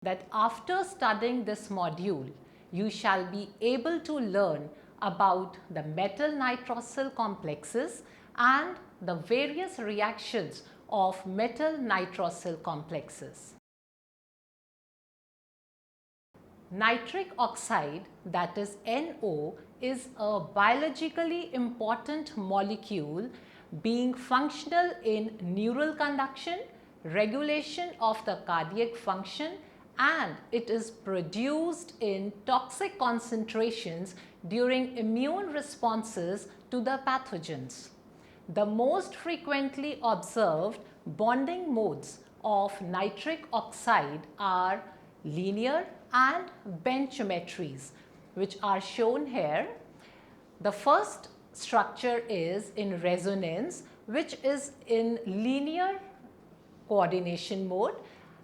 that after studying this module, you shall be able to learn about the metal nitrosyl complexes and the various reactions of metal nitrosyl complexes. Nitric oxide, that is NO, is a biologically important molecule being functional in neural conduction, regulation of the cardiac function, and it is produced in toxic concentrations during immune responses to the pathogens. The most frequently observed bonding modes of nitric oxide are linear and bent geometries, which are shown here. The first structure is in resonance, which is in linear coordination mode.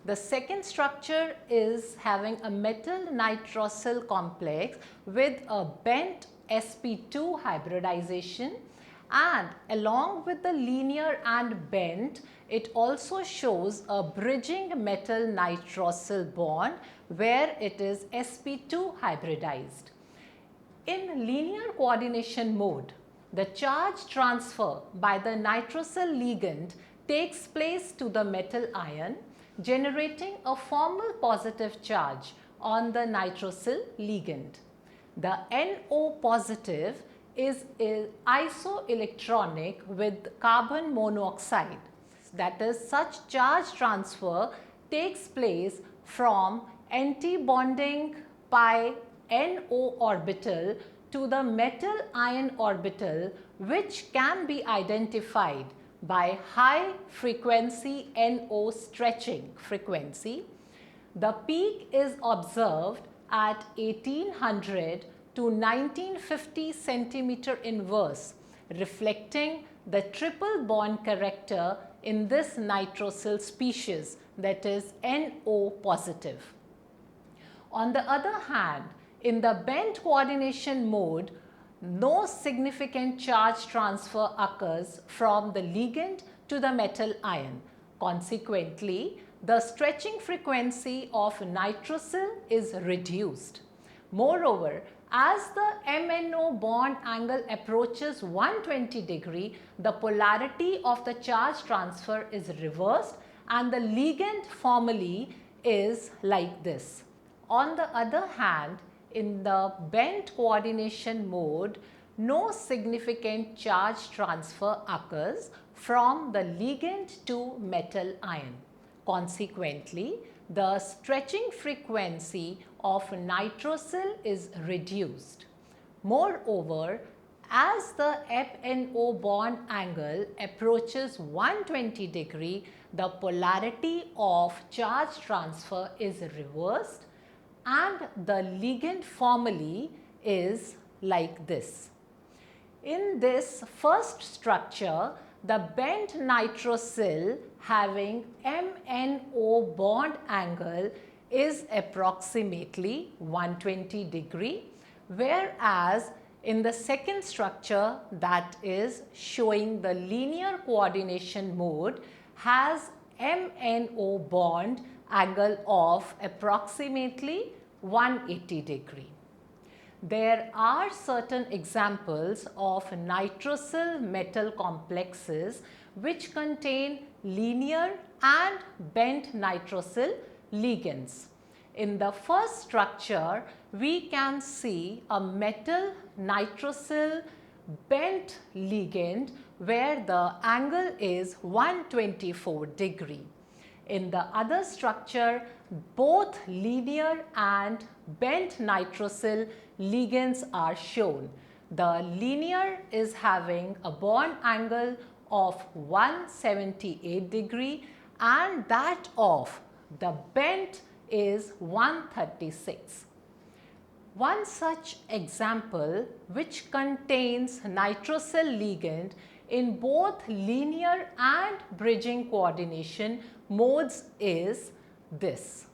The second structure is having a metal nitrosyl complex with a bent sp2 hybridization, and along with the linear and bent, it also shows a bridging metal nitrosyl bond where it is sp2 hybridized. In linear coordination mode, the charge transfer by the nitrosyl ligand takes place to the metal ion, generating a formal positive charge on the nitrosyl ligand. The NO positive is isoelectronic with carbon monoxide. That is, such charge transfer takes place from anti-bonding pi NO orbital to the metal ion orbital, which can be identified by high frequency NO stretching frequency. The peak is observed at 1800 to 1950 centimeter inverse, reflecting the triple bond character in this nitrosyl species, that is NO positive. On the other hand, in the bent coordination mode, no significant charge transfer occurs from the ligand to the metal ion. Consequently, the stretching frequency of nitrosyl is reduced. Moreover, as the MNO bond angle approaches 120 degree, the polarity of the charge transfer is reversed and the ligand formally is like this. On the other hand, in the bent coordination mode, no significant charge transfer occurs from the ligand to metal ion. Consequently, the stretching frequency of nitrosyl is reduced. Moreover, as the FNO bond angle approaches 120 degree, the polarity of charge transfer is reversed and the ligand formally is like this. In this first structure, the bent nitrosyl having MNO bond angle is approximately 120 degree, whereas in the second structure, that is showing the linear coordination mode, has MNO bond angle of approximately 180 degree. There are certain examples of nitrosyl metal complexes which contain linear and bent nitrosyl ligands. In the first structure, we can see a metal nitrosyl bent ligand where the angle is 124 degree. In the other structure, both linear and bent nitrosyl ligands are shown. The linear is having a bond angle of 178 degree and that of the bent is 136. One such example which contains nitrosyl ligand in both linear and bridging coordination modes is this,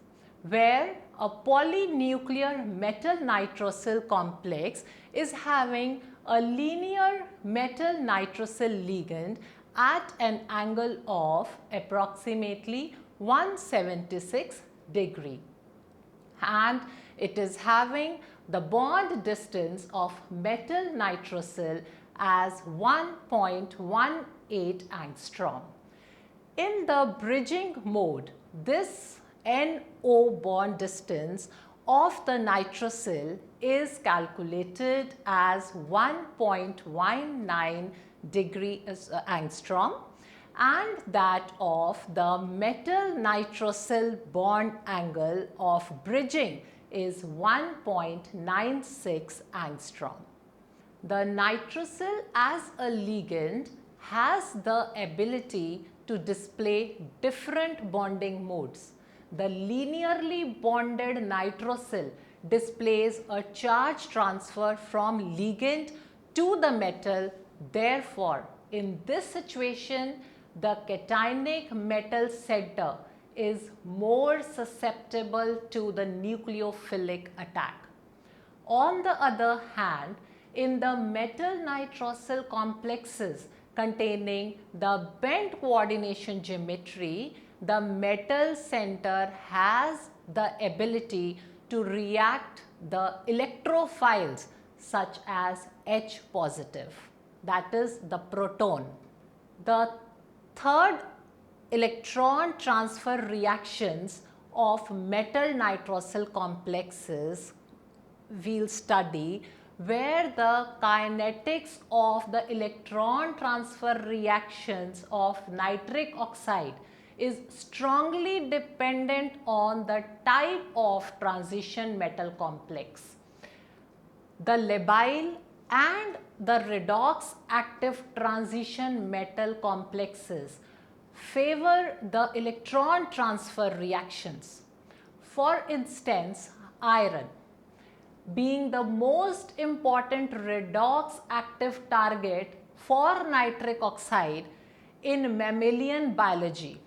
where a polynuclear metal nitrosyl complex is having a linear metal nitrosyl ligand at an angle of approximately 176 degree. and it is having the bond distance of metal nitrosyl as 1.18 angstrom. In the bridging mode, this NO bond distance of the nitrosyl is calculated as 1.19 angstrom, and that of the metal nitrosyl bond angle of bridging is 1.96 angstrom. The nitrosyl as a ligand has the ability to display different bonding modes. The linearly bonded nitrosyl displays a charge transfer from ligand to the metal. Therefore, in this situation, the cationic metal center is more susceptible to the nucleophilic attack. On the other hand, in the metal nitrosyl complexes containing the bent coordination geometry, the metal center has the ability to react the electrophiles such as H positive, that is the proton. The third electron transfer reactions of metal nitrosyl complexes we'll study, where the kinetics of the electron transfer reactions of nitric oxide is strongly dependent on the type of transition metal complex. The labile and the redox active transition metal complexes favor the electron transfer reactions. For instance, iron, being the most important redox active target for nitric oxide in mammalian biology.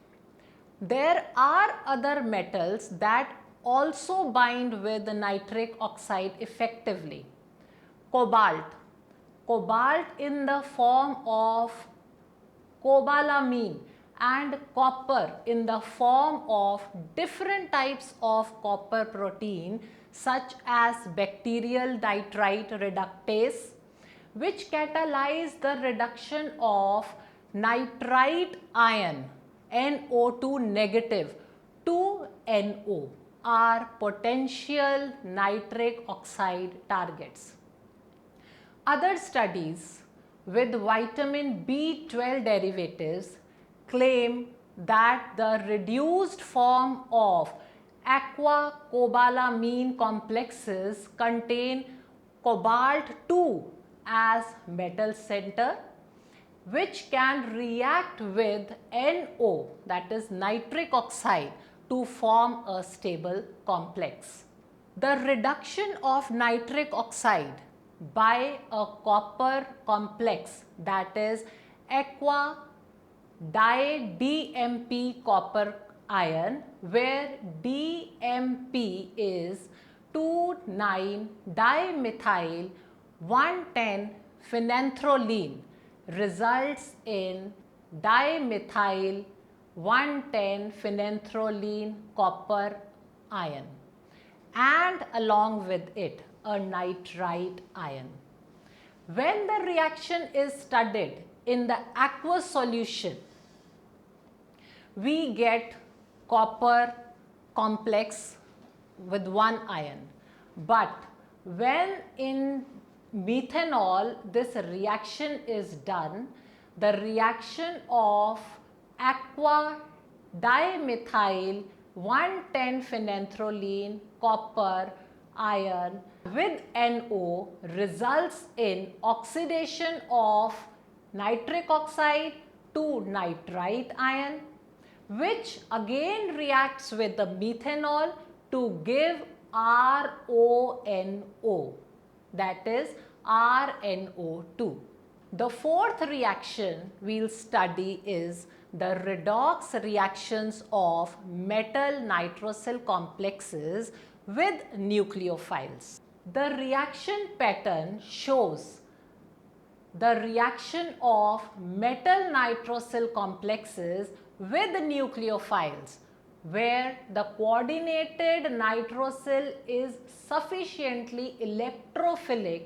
There are other metals that also bind with the nitric oxide effectively. Cobalt in the form of cobalamin, and copper in the form of different types of copper protein such as bacterial nitrite reductase, which catalyze the reduction of nitrite ion NO2 negative to NO, are potential nitric oxide targets. Other studies with vitamin B12 derivatives claim that the reduced form of aqua cobalamin complexes contain cobalt 2 as metal center, which can react with NO, that is nitric oxide, to form a stable complex. The reduction of nitric oxide by a copper complex, that is aqua di-DMP copper ion, where DMP is 2,9-dimethyl 1,10-phenanthroline, results in dimethyl 1,10-phenanthroline copper ion, and along with it a nitrite ion. When the reaction is studied in the aqueous solution, we get copper complex with one ion. But when in methanol this reaction is done, the reaction of aqua dimethyl 1,10-phenanthroline copper ion with NO results in oxidation of nitric oxide to nitrite ion, which again reacts with the methanol to give RONO, that is RNO2. The fourth reaction we'll study is the redox reactions of metal nitrosyl complexes with nucleophiles. The reaction pattern shows the reaction of metal nitrosyl complexes with nucleophiles where the coordinated nitrosyl is sufficiently electrophilic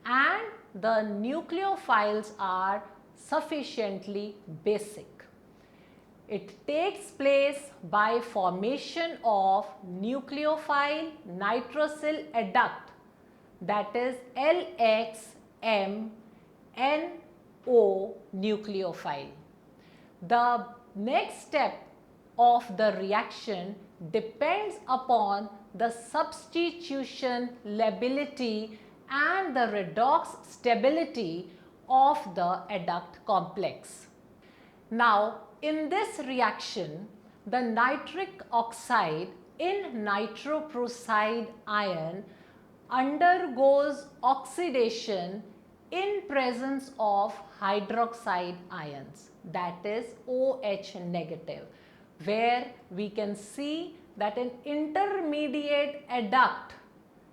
and the nucleophiles are sufficiently basic. It takes place by formation of nucleophile nitrosyl adduct, that is LXMNO nucleophile. The next step of the reaction depends upon the substitution lability and the redox stability of the adduct complex. Now, in this reaction, the nitric oxide in nitroprusside ion undergoes oxidation in presence of hydroxide ions, that is OH negative, where we can see that an intermediate adduct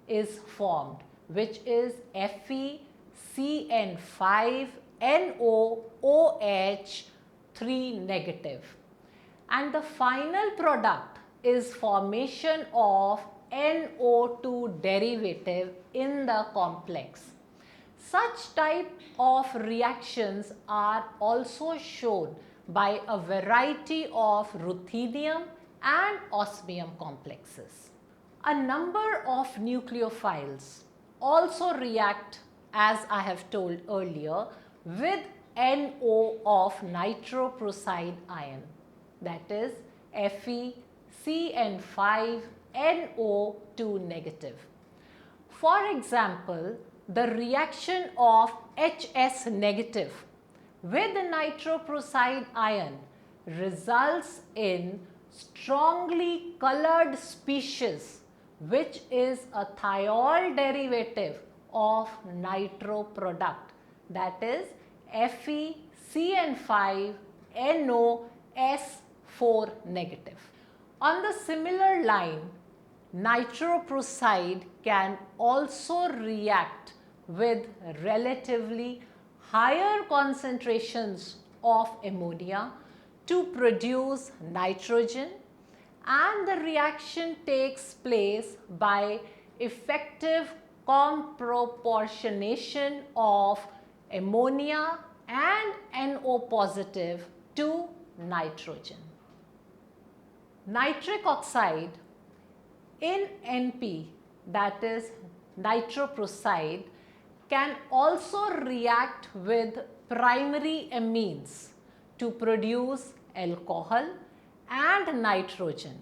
is formed, which is FeCN5NOOH3 negative, and the final product is formation of NO2 derivative in the complex. Such type of reactions are also shown by a variety of ruthenium and osmium complexes. A number of nucleophiles also react, as I have told earlier, with NO of nitroprusside ion, that is FeCN5NO2 negative. For example, the reaction of HS negative with nitroprusside ion results in strongly colored species, which is a thiol derivative of nitro product, that is FeCN5NOS4 negative. On the similar line, nitroprusside can also react with relatively higher concentrations of ammonia to produce nitrogen, and the reaction takes place by effective disproportionation of ammonia and NO positive to nitrogen. Nitric oxide in NP, that is nitroprusside, can also react with primary amines to produce alcohol and nitrogen,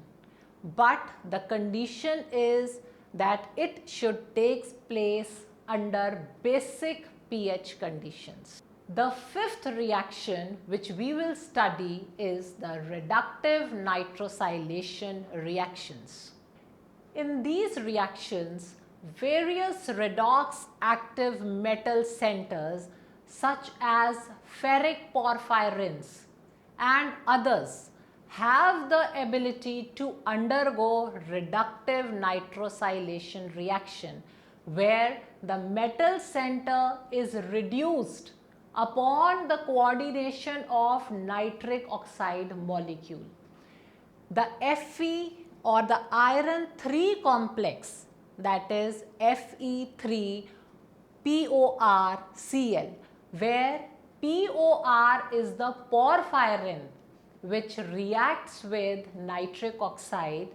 but the condition is that it should take place under basic pH conditions. The fifth reaction which we will study is the reductive nitrosylation reactions. In these reactions, various redox active metal centers such as ferric porphyrins and others have the ability to undergo reductive nitrosylation reaction, where the metal center is reduced upon the coordination of nitric oxide molecule. The Fe or the iron 3 complex, that is Fe3PORCl, where POR is the porphyrin which reacts with nitric oxide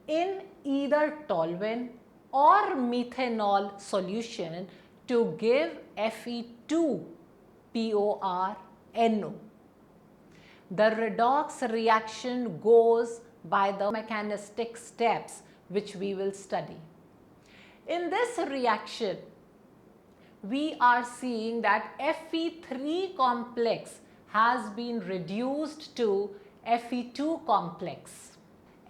in either toluene or methanol solution to give Fe2PORNO. The redox reaction goes by the mechanistic steps which we will study. In this reaction, we are seeing that Fe3 complex has been reduced to Fe2 complex.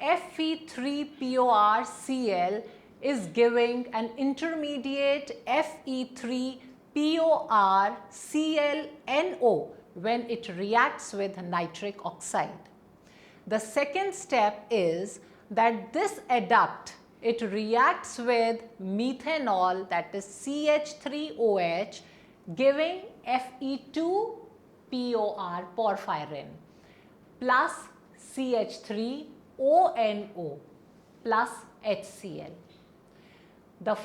Fe3PORCl is giving an intermediate Fe3PORClNO when it reacts with nitric oxide. The second step is that this adduct, it reacts with methanol, that is CH3OH, giving Fe2POR porphyrin plus CH3 ONO plus HCl. The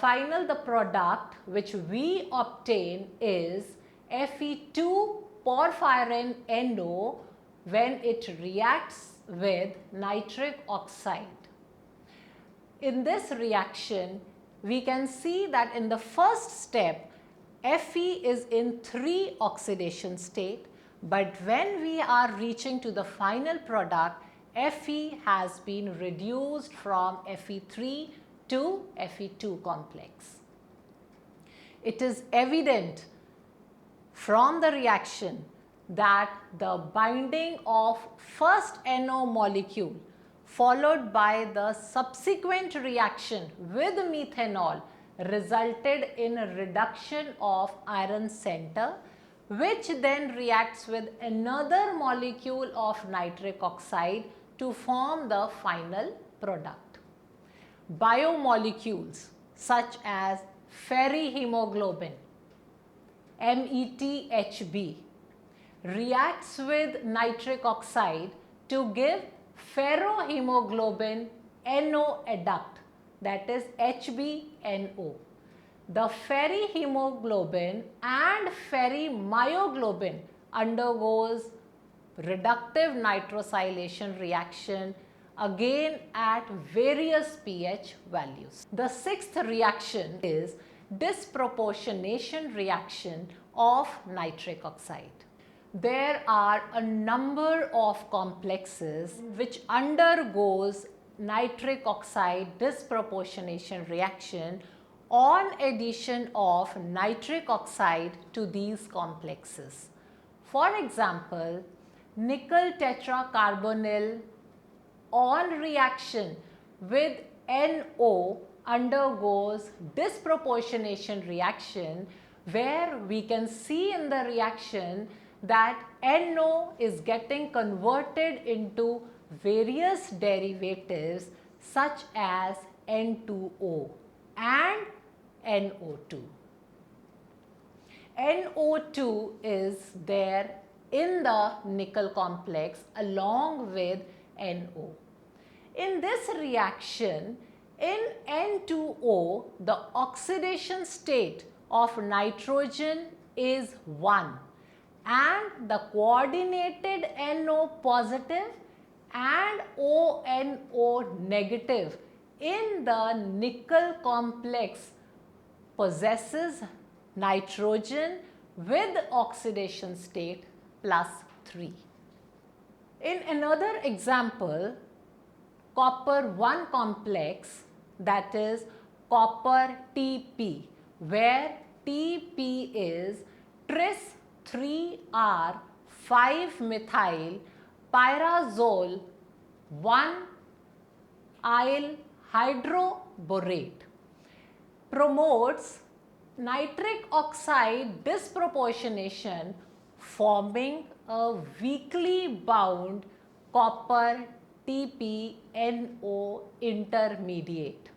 product which we obtain is Fe2 porphyrin NO when it reacts with nitric oxide. In this reaction, we can see that in the first step, Fe is in 3 oxidation state, but when we are reaching to the final product, Fe has been reduced from Fe3 to Fe2 complex. It is evident from the reaction that the binding of first NO molecule followed by the subsequent reaction with methanol resulted in a reduction of iron center, which then reacts with another molecule of nitric oxide to form the final product. Biomolecules such as ferrihemoglobin, METHB, reacts with nitric oxide to give ferrohemoglobin NO adduct, that is HbNO. The ferrihemoglobin and ferrimyoglobin undergoes reductive nitrosylation reaction again at various pH values. The 6th reaction is disproportionation reaction of nitric oxide. There are a number of complexes which undergoes nitric oxide disproportionation reaction on addition of nitric oxide to these complexes. For example, nickel tetracarbonyl on reaction with NO undergoes disproportionation reaction, where we can see in the reaction that NO is getting converted into various derivatives such as N2O and NO2. NO2 is there in the nickel complex along with NO. In this reaction, in N2O, the oxidation state of nitrogen is 1 and the coordinated NO positive and ONO negative in the nickel complex possesses nitrogen with oxidation state +3. In another example, copper 1 complex, that is copper TP, where TP is tris 3R 5-methyl pyrazole 1-yl hydroborate, promotes nitric oxide disproportionation, forming a weakly bound copper TPNO intermediate.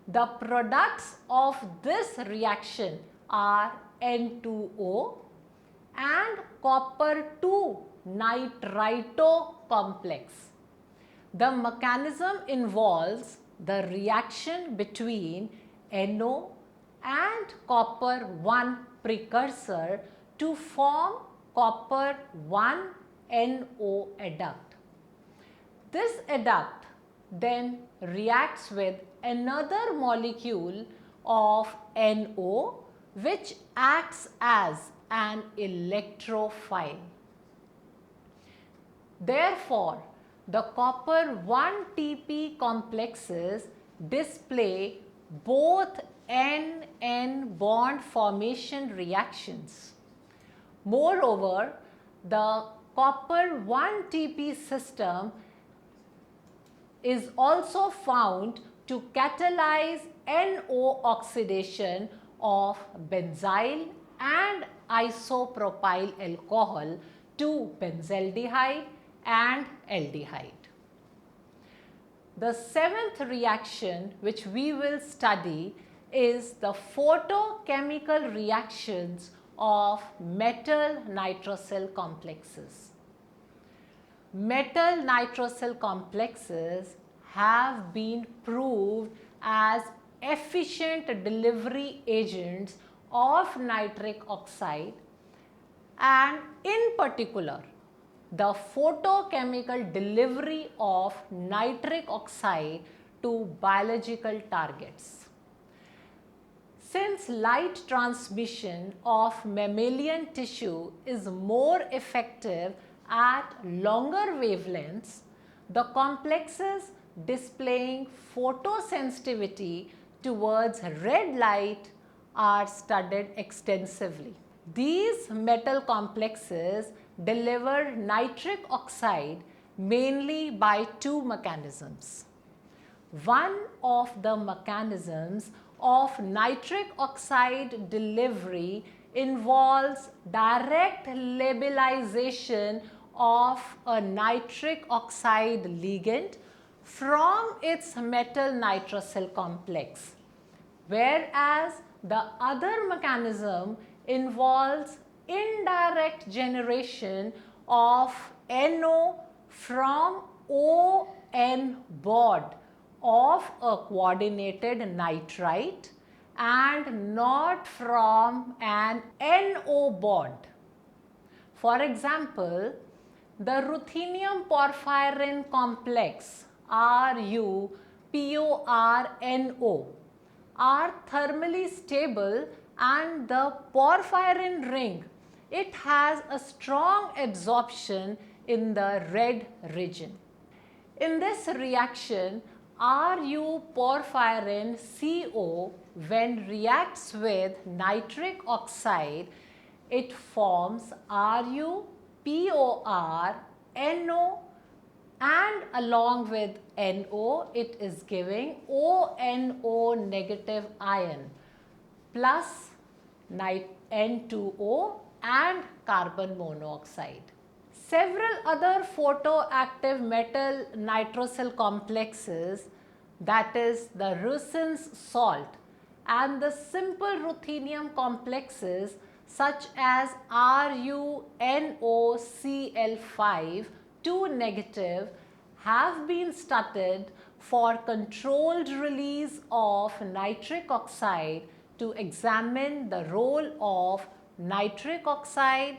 The products of this reaction are N2O and copper 2 nitrito complex. The mechanism involves the reaction between NO and copper 1 precursor to form copper 1 NO adduct. This adduct then reacts with another molecule of NO, which acts as an electrophile. Therefore, the copper 1 TP complexes display both N-N bond formation reactions. Moreover, the copper 1 TP system is also found to catalyze NO oxidation of benzyl and isopropyl alcohol to benzaldehyde and aldehyde. The 7th reaction which we will study is the photochemical reactions of metal nitrosyl complexes. metal nitrosyl complexes have been proved as efficient delivery agents of nitric oxide, and in particular the photochemical delivery of nitric oxide to biological targets. Since light transmission of mammalian tissue is more effective at longer wavelengths, the complexes displaying photosensitivity towards red light are studied extensively. These metal complexes deliver nitric oxide mainly by two mechanisms. One of the mechanisms of nitric oxide delivery involves direct labelization of a nitric oxide ligand from its metal nitrosyl complex, whereas the other mechanism involves indirect generation of NO from ON board of a coordinated nitrite and not from an NO bond. For example, the ruthenium porphyrin complex RuPoRNO are thermally stable, and the porphyrin ring, it has a strong absorption in the red region. In this reaction, Ru porphyrin CO, when reacts with nitric oxide, it forms RuPoR NO, and along with NO it is giving ONO negative ion plus N2O and carbon monoxide. Several other photoactive metal nitrosyl complexes, that is the Russen's salt, and the simple ruthenium complexes such as RuNOCl5 2 negative, have been studied for controlled release of nitric oxide to examine the role of nitric oxide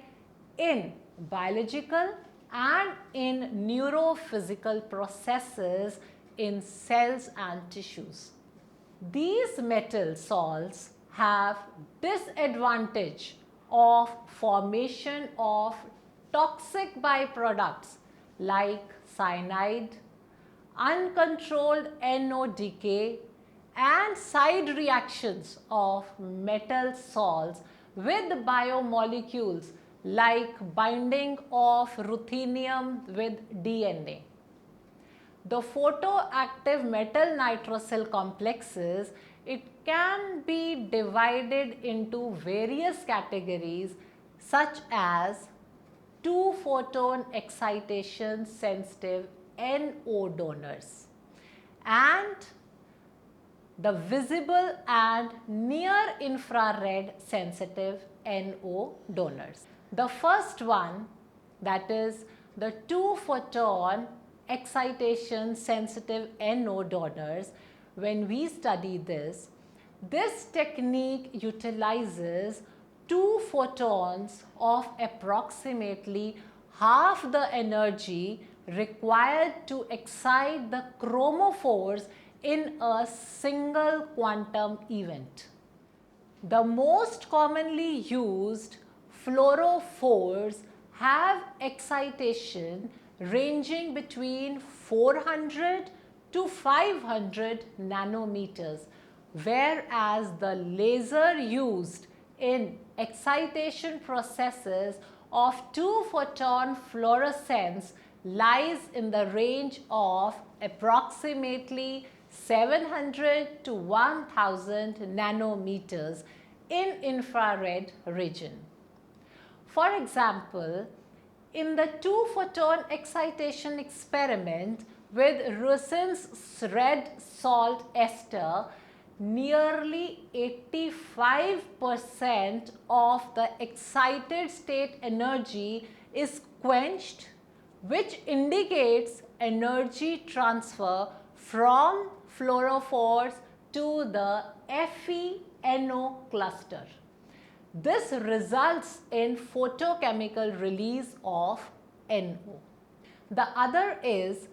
in biological and in neurophysical processes in cells and tissues. These metal salts have disadvantage of formation of toxic byproducts like cyanide, uncontrolled NO decay, and side reactions of metal salts with biomolecules like binding of ruthenium with DNA. The photoactive metal nitrosyl complexes, it can be divided into various categories such as 2-photon excitation sensitive NO donors and the visible and near infrared sensitive NO donors. The first one, that is the 2-photon excitation sensitive NO donors, when we study this technique utilizes 2 photons of approximately half the energy required to excite the chromophores in a single quantum event. The most commonly used fluorophores have excitation ranging between 400 to 500 nanometers, whereas the laser used in excitation processes of 2-photon fluorescence lies in the range of approximately 700 to 1000 nanometers in infrared region. For example, in the 2-photon excitation experiment with Russen's red salt ester, nearly 85% of the excited state energy is quenched which indicates energy transfer from fluorophores to the FeNO cluster. This results in photochemical release of NO. The other is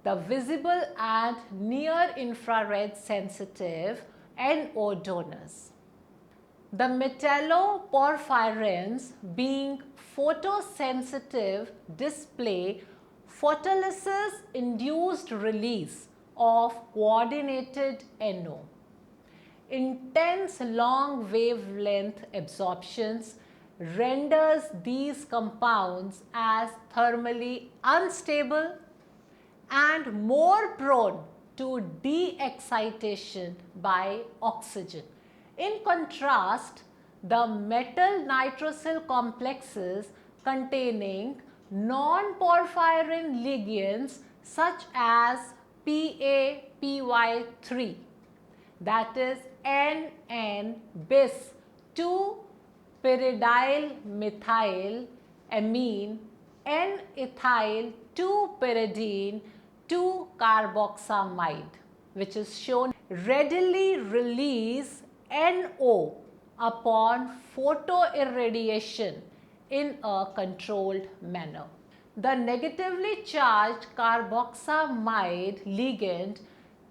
the visible and near infrared sensitive NO donors. The metalloporphyrins, being photosensitive, display photolysis induced release of coordinated NO. Intense long wavelength absorptions renders these compounds as thermally unstable and more prone to de-excitation by oxygen. In contrast, the metal nitrosyl complexes containing non-porphyrin ligands such as PA-PY3, that is NN-bis 2-pyridyl methyl amine N-ethyl 2-pyridine 2-carboxamide, which is shown readily release NO upon photoirradiation in a controlled manner. The negatively charged carboxamide ligand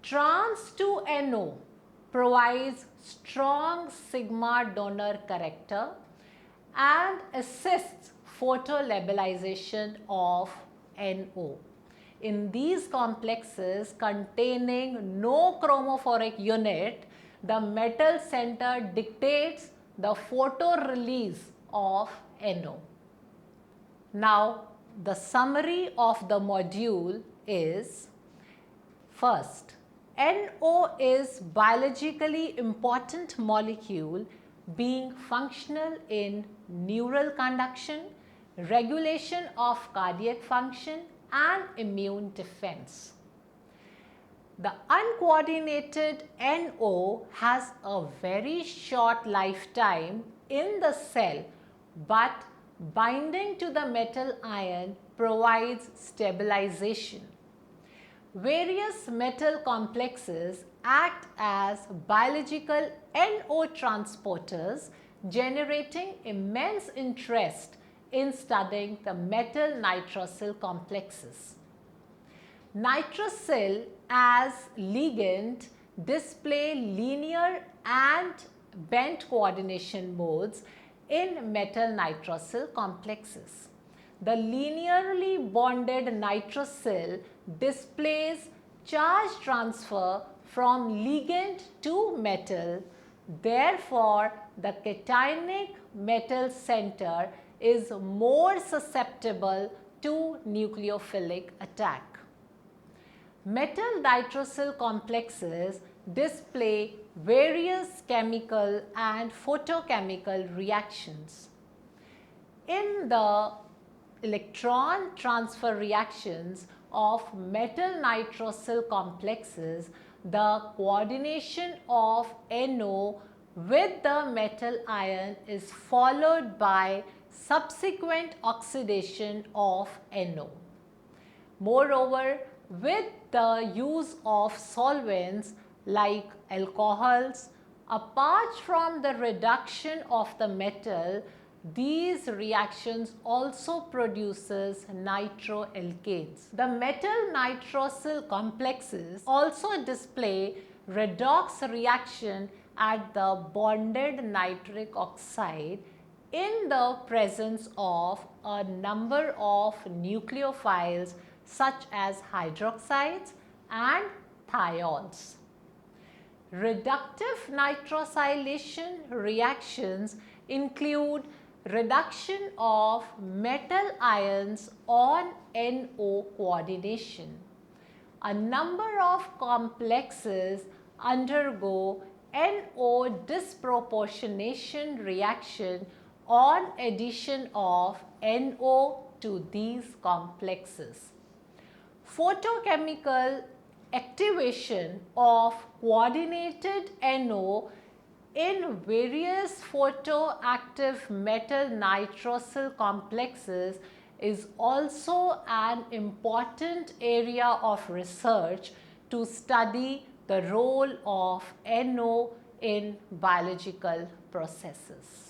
trans to NO provides strong sigma donor character and assists photolabilization of NO. In these complexes containing no chromophoric unit, the metal center dictates the photo release of NO. Now, the summary of the module is: first, NO is biologically important molecule being functional in neural conduction, regulation of cardiac function and immune defense. The uncoordinated NO has a very short lifetime in the cell, but binding to the metal ion provides stabilization. Various metal complexes act as biological NO transporters, generating immense interest in studying the metal nitrosyl complexes. Nitrosyl as ligand display linear and bent coordination modes in metal nitrosyl complexes. The linearly bonded nitrosyl displays charge transfer from ligand to metal. Therefore, the cationic metal center is more susceptible to nucleophilic attack. Metal nitrosyl complexes display various chemical and photochemical reactions. In the electron transfer reactions of metal nitrosyl complexes, the coordination of NO with the metal ion is followed by subsequent oxidation of NO. Moreover, with the use of solvents like alcohols, apart from the reduction of the metal, these reactions also produces nitroalkanes. The metal nitrosyl complexes also display redox reaction at the bonded nitric oxide in the presence of a number of nucleophiles such as hydroxides and thiols. Reductive nitrosylation reactions include reduction of metal ions on NO coordination. A number of complexes undergo NO disproportionation reaction on addition of NO to these complexes. Photochemical activation of coordinated NO in various photoactive metal nitrosyl complexes is also an important area of research to study the role of NO in biological processes.